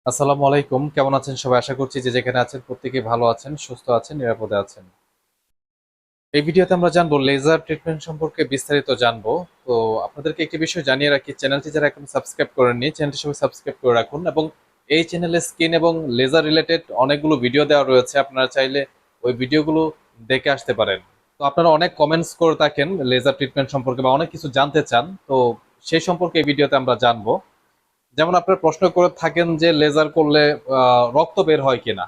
আসসালামু আলাইকুম। কেমন আছেন সবাই? আশা করছি যে যেখানে আছেন প্রত্যেকেই ভালো আছেন, সুস্থ আছেন, নিরাপদে আছেন। এই ভিডিওতে আমরা জানবো লেজার ট্রিটমেন্ট সম্পর্কে বিস্তারিত জানবো। তো আপনাদেরকে একটি বিষয় জানিয়ে রাখি, চ্যানেলটি যারা এখন সাবস্ক্রাইব করেননি, চ্যানেলটি সবাই সাবস্ক্রাইব করে রাখুন এবং এই চ্যানেলে স্কিন এবং লেজার রিলেটেড অনেকগুলো ভিডিও দেওয়া রয়েছে। আপনারা চাইলে ওই ভিডিওগুলো দেখে আসতে পারেন। তো আপনারা অনেক কমেন্টস করে থাকেন লেজার ট্রিটমেন্ট সম্পর্কে বা অনেক কিছু জানতে চান। তো সেই সম্পর্কে এই ভিডিওতে আমরা জানবো। যেমন আপনারা প্রশ্ন করে থাকেন যে লেজার করলে রক্ত বের হয় কিনা,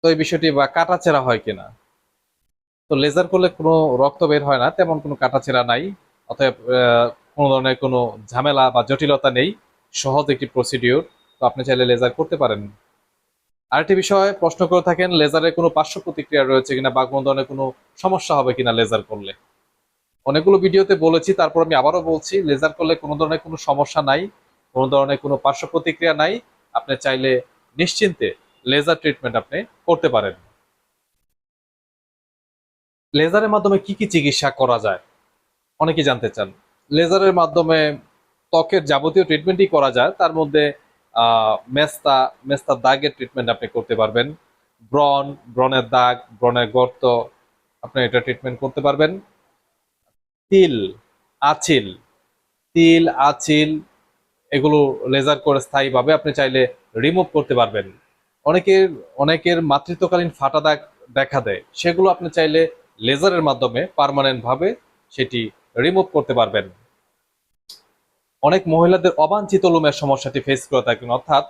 তো এই বিষয়টি বা কাটাছেঁড়া হয় কিনা। তো লেজার করলে কোনো রক্ত বের হয় না, তেমন কোনো কাটাছেঁড়া নাই। অতএব কোনো ধরনের কোনো ঝামেলা বা জটিলতা নেই, সহজ একটি প্রসিডিওর। তো আপনি চাইলে লেজার করতে পারেন। আরেকটি বিষয় প্রশ্ন করে থাকেন লেজারের কোনো পার্শ্ব প্রতিক্রিয়া রয়েছে কিনা বা কোনো ধরনের কোনো সমস্যা হবে কিনা লেজার করলে। অনেকগুলো ভিডিওতে বলেছি, তারপর আমি আবারও বলছি, লেজার করলে কোনো ধরনের কোনো সমস্যা নাই, কোনো ধরনের কোনো পার্শ্ব প্রতিক্রিয়া নাই। আপনি চাইলে নিশ্চিন্তে লেজার ট্রিটমেন্ট আপনি করতে পারেন। লেজারের মাধ্যমে কি কি চিকিৎসা করা যায় অনেকেই জানতে চান। লেজারের মাধ্যমে ত্বকের যাবতীয় ট্রিটমেন্টই করা যায়। তার মধ্যে মেস্তা মেস্তার দাগের ট্রিটমেন্ট আপনি করতে পারবেন। ব্রণের দাগ, ব্রণের গর্ত, আপনি এটা ট্রিটমেন্ট করতে পারবেন। তিল, আঁচিল, তিল আঁচিল, এগুলো লেজার করে স্থায়ীভাবে আপনি চাইলে রিমুভ করতে পারবেন। অনেকের অনেকের মাতৃত্বকালীন ফাটা দাগ দেখা দেয়, সেগুলো আপনি চাইলে লেজারের মাধ্যমে পার্মানেন্ট ভাবে সেটি রিমুভ করতে পারবেন। অনেক মহিলাদের অবাঞ্ছিত লোমের সমস্যাটি ফেস করে থাকেন, অর্থাৎ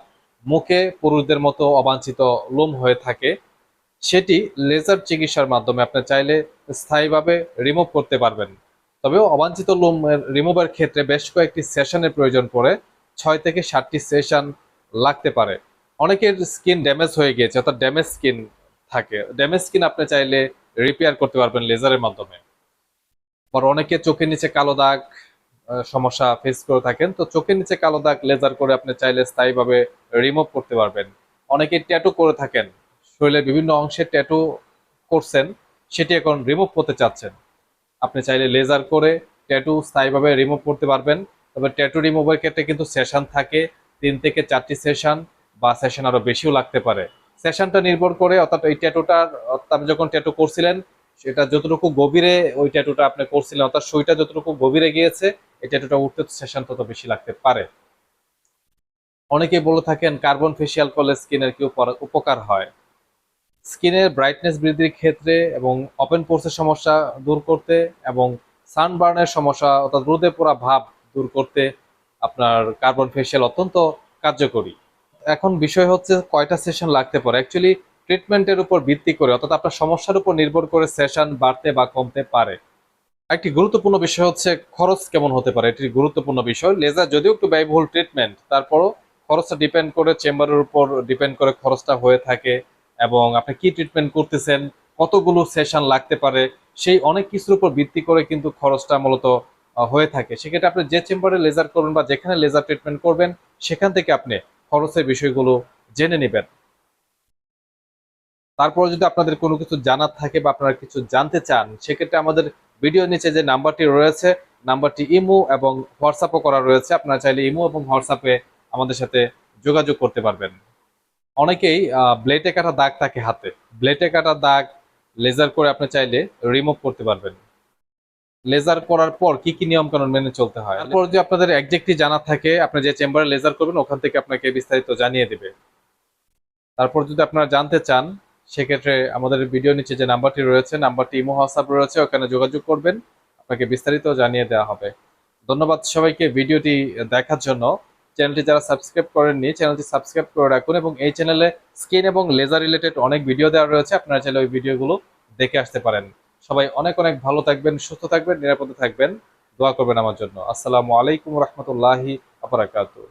মুখে পুরুষদের মতো অবাঞ্ছিত লোম হয়ে থাকে, সেটি লেজার চিকিৎসার মাধ্যমে আপনি চাইলে স্থায়ীভাবে রিমুভ করতে পারবেন। তবে অবাঞ্ছিত লোম রিমুভের ক্ষেত্রে বেশ কয়েকটি সেশনের প্রয়োজন পড়ে, 6 থেকে 7টি সেশন লাগতে পারে। অনেকের স্কিন ড্যামেজ হয়ে গিয়েছে, অর্থাৎ ড্যামেজ স্কিন থাকে, ড্যামেজ স্কিন আপনি চাইলে রিপেয়ার করতে পারবেন লেজারের মাধ্যমে। আর অনেকে চোখের নিচে কালো দাগ সমস্যা ফেস করে থাকেন, তো চোখের নিচে কালো দাগ লেজার করে আপনি চাইলে স্থায়ীভাবে রিমুভ করতে পারবেন। অনেকে ট্যাটু করে থাকেন, শরীরের বিভিন্ন অংশে ট্যাটু করছেন, সেটি এখন রিমুভ করতে চাচ্ছেন, আপনি চাইলে লেজার করে ট্যাটু স্থায়ীভাবে রিমুভ করতে পারবেন। তবে ট্যাটু রিমুভের ক্ষেত্রে কিন্তু সেশন থাকে, 3 থেকে 4টি সেশন, বা সেশন আরো বেশিও লাগতে পারে। সেশনটা নির্ভর করে, অর্থাৎ এই ট্যাটুটার, অর্থাৎ আপনি যখন ট্যাটু করছিলেন সেটা যতটুকু গভীরে ওই ট্যাটুটা আপনি করছিলেন, অর্থাৎ সুইটা যতটুকু গভীরে গিয়েছে, এই ট্যাটুটা উঠতে সেশন তত বেশি লাগতে পারে। অনেকেই বলে থাকেন কার্বন ফেসিয়াল করলে স্কিনের কি উপকার হয়। স্কিনের ব্রাইটনেস বৃদ্ধির ক্ষেত্রে এবং ওপেন পোরসের সমস্যা দূর করতে এবং সানবার্নের সমস্যা অর্থাৎ রোদে পোড়া ভাব দূর করতে আপনার কার্বন ফেসিয়াল অত্যন্ত কার্যকরী। এখন বিষয় হচ্ছে কয়টা সেশন লাগতে পারে। অ্যাকচুয়ালি ট্রিটমেন্টের উপর ভিত্তি করে, অর্থাৎ আপনার সমস্যার উপর নির্ভর করে সেশন বাড়তে বা কমতে পারে। একটি গুরুত্বপূর্ণ বিষয় হচ্ছে খরচ কেমন হতে পারে, এটি গুরুত্বপূর্ণ বিষয়। লেজার যদিও একটু ব্যয়বহুল ট্রিটমেন্ট, তারপরও খরচটা ডিপেন্ড করে, চেম্বারের উপর ডিপেন্ড করে খরচটা হয়ে থাকে, এবং আপনি কি ট্রিটমেন্ট করতেছেন, কতগুলো সেশন লাগতে পারে, সেই অনেক কিছুর উপর ভিত্তি করে কিন্তু খরচটা মূলত হয়ে থাকে। সেক্ষেত্রে আপনি যে চেম্বারে লেজার করবেন বা যেখানে লেজার ট্রিটমেন্ট করবেন, সেখান থেকে আপনি খরচের বিষয়গুলো জেনে নেবেন। তারপর যদি আপনাদের কোনো কিছু জানার থাকে বা আপনারা কিছু জানতে চান, সেক্ষেত্রে আমাদের ভিডিও নিচে যে নাম্বারটি রয়েছে, নাম্বারটি ইমো এবং হোয়াটসঅ্যাপও করা রয়েছে। আপনারা চাইলে ইমো এবং হোয়াটসঅ্যাপে আমাদের সাথে যোগাযোগ করতে পারবেন। অনেকেই ব্লেডে কাটা দাগ থাকে হাতে, ব্লেডে কাটা দাগ লেজার করে আপনি চাইলে রিমুভ করতে পারবেন। লেজার করার পর কি কি নিয়ম কানুন মেনে চলতে হয়, তারপর যদি আপনাদের একজ্যাক্টলি জানা থাকে, আপনি যে চেম্বারে লেজার করবেন ওখান থেকে আপনাকে বিস্তারিত জানিয়ে দেবে। তারপর যদি আপনারা জানতে চান, সেক্ষেত্রে আমাদের ভিডিও নিচে যে নাম্বারটি রয়েছে, নাম্বারটি ইমো হোয়াটসঅ্যাপ রয়েছে, ওখানে যোগাযোগ করবেন, আপনাকে বিস্তারিত জানিয়ে দেওয়া হবে। ধন্যবাদ সবাইকে ভিডিওটি দেখার জন্য। চ্যানেলটি যারা সাবস্ক্রাইব করেননি, চ্যানেলটি সাবস্ক্রাইব করে রাখুন, এবং এই চ্যানেলে স্কিন এবং লেজার রিলেটেড অনেক ভিডিও দেওয়া রয়েছে, আপনারা চাইলে ওই ভিডিওগুলো দেখে আসতে পারেন। সবাই অনেক অনেক ভালো থাকবেন, সুস্থ থাকবেন, নিরাপদে থাকবেন। দোয়া করবেন আমার জন্য। আসসালামু আলাইকুম রহমতুল্লাহি আবরাকাতুহু।